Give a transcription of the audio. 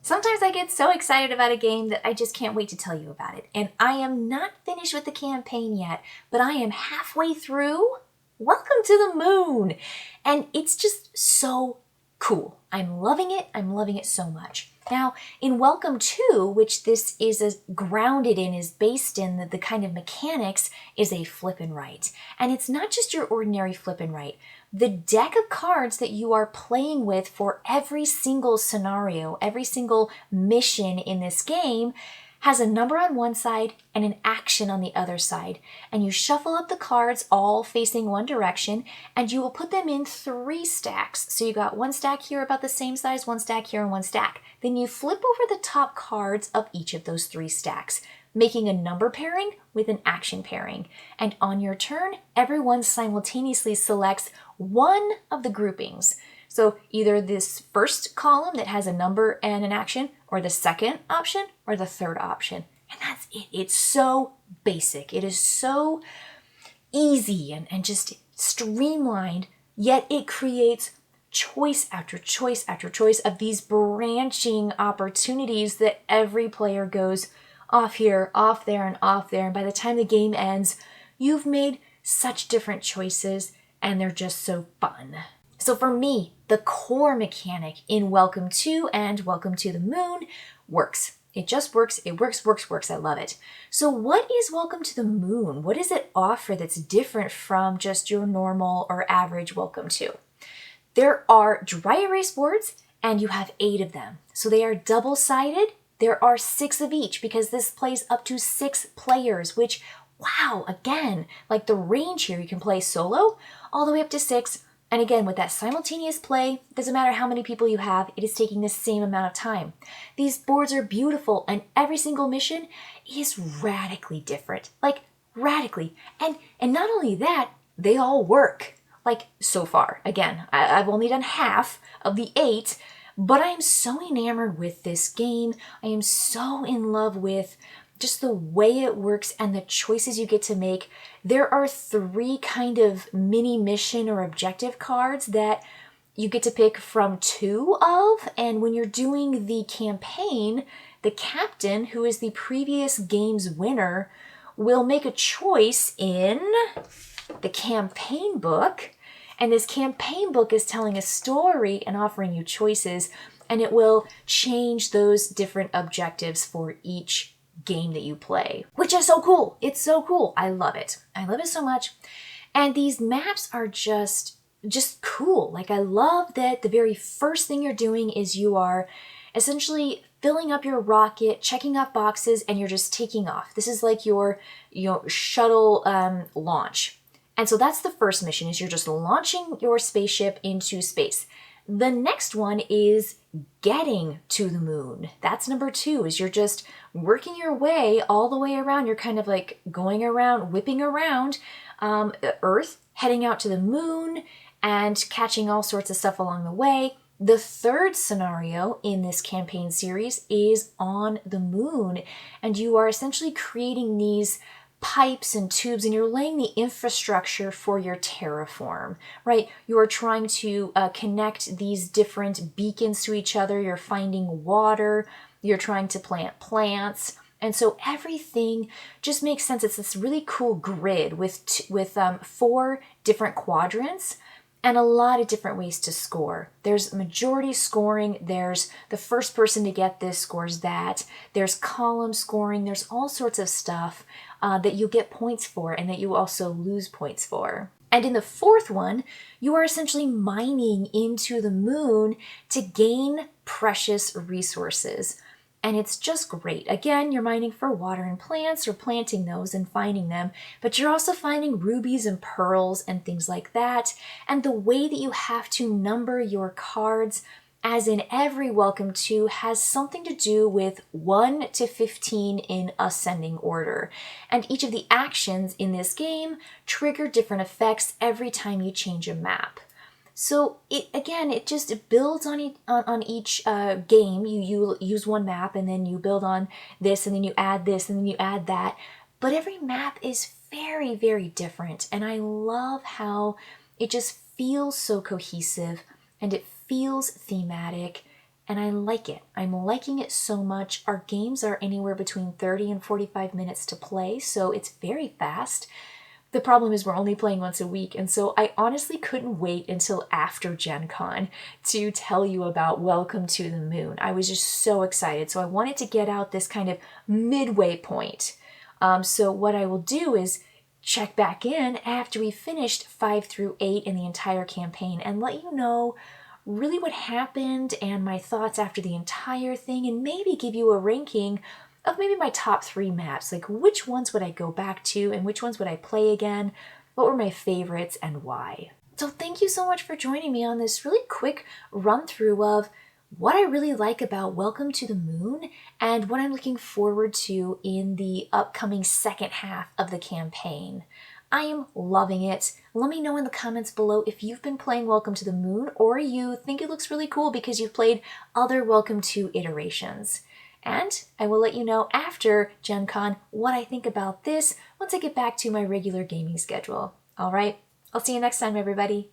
Sometimes I get so excited about a game that I just can't wait to tell you about it. And I am not finished with the campaign yet, but I am halfway through. Welcome to the Moon! And it's just so cool. I'm loving it. I'm loving it so much. Now, in Welcome To, which this is grounded in, is based in the kind of mechanics, is a flip and write. And it's not just your ordinary flip and write. The deck of cards that you are playing with for every single scenario, every single mission in this game, has a number on one side and an action on the other side. And you shuffle up the cards all facing one direction, and you will put them in 3 stacks. So you got one stack here about the same size, one stack here, and one stack. Then you flip over the top cards of each of those 3 stacks, making a number pairing with an action pairing. And on your turn, everyone simultaneously selects one of the groupings. So either this first column that has a number and an action, or the second option, or the third option. And that's it. It's so basic. It is so easy and just streamlined, yet it creates choice after choice after choice of these branching opportunities that every player goes off here, off there, and off there. And by the time the game ends, you've made such different choices, and they're just so fun. So for me, the core mechanic in Welcome To and Welcome to the Moon works. It just works. It works. I love it. So what is Welcome to the Moon? What does it offer that's different from just your normal or average Welcome To? There are dry erase boards, and you have 8 of them. So they are double-sided. There are 6 of each because this plays up to 6 players, which, wow, again, like the range here, you can play solo all the way up to 6. And again, with that simultaneous play, doesn't matter how many people you have, it is taking the same amount of time. These boards are beautiful, and every single mission is radically different. Like, radically. And not only that, they all work. Like, so far. Again, I've only done half of the 8, but I am so enamored with this game. I am so in love with just the way it works and the choices you get to make. There are 3 kind of mini mission or objective cards that you get to pick from 2 of. And when you're doing the campaign, the captain, who is the previous game's winner, will make a choice in the campaign book. And this campaign book is telling a story and offering you choices, and it will change those different objectives for each game that you play, which is so cool. It's so cool. I love it. I love it so much. And these maps are just cool. Like, I love that the very first thing you're doing is you are essentially filling up your rocket, checking off boxes, and you're just taking off. This is like your shuttle launch. And so that's the first mission, is you're just launching your spaceship into space. The next one is getting to the moon. That's number 2, is you're just working your way all the way around. You're kind of like going around, whipping around Earth, heading out to the moon and catching all sorts of stuff along the way. The third scenario in this campaign series is on the moon, and you are essentially creating these pipes and tubes, and you're laying the infrastructure for your terraform, right? You are trying to connect these different beacons to each other. You're finding water. You're trying to plant plants. And so everything just makes sense. It's this really cool grid with 4 different quadrants and a lot of different ways to score. There's majority scoring. There's the first person to get this scores that. There's column scoring. There's all sorts of stuff that you get points for and that you also lose points for. And in the 4th one, you are essentially mining into the moon to gain precious resources. And it's just great. Again, you're mining for water and plants, or planting those and finding them, but you're also finding rubies and pearls and things like that. And the way that you have to number your cards, as in every Welcome To, has something to do with 1 to 15 in ascending order. And each of the actions in this game trigger different effects every time you change a map. So it just builds on each game. You use one map, and then you build on this, and then you add this, and then you add that. But every map is very, very different, and I love how it just feels so cohesive, and it feels thematic, and I like it. I'm liking it so much. Our games are anywhere between 30 and 45 minutes to play, so it's very fast. The problem is we're only playing once a week, and so I honestly couldn't wait until after Gen Con to tell you about Welcome to the Moon. I was just so excited, so I wanted to get out this kind of midway point. So what I will do is check back in after we finished 5 through 8 in the entire campaign and let you know really what happened and my thoughts after the entire thing, and maybe give you a ranking of maybe my top 3 maps, like which ones would I go back to and which ones would I play again, what were my favorites and why. So thank you so much for joining me on this really quick run through of what I really like about Welcome to the Moon and what I'm looking forward to in the upcoming second half of the campaign. I am loving it. Let me know in the comments below if you've been playing Welcome to the Moon or you think it looks really cool because you've played other Welcome to iterations. And I will let you know after Gen Con what I think about this once I get back to my regular gaming schedule. All right, I'll see you next time, everybody.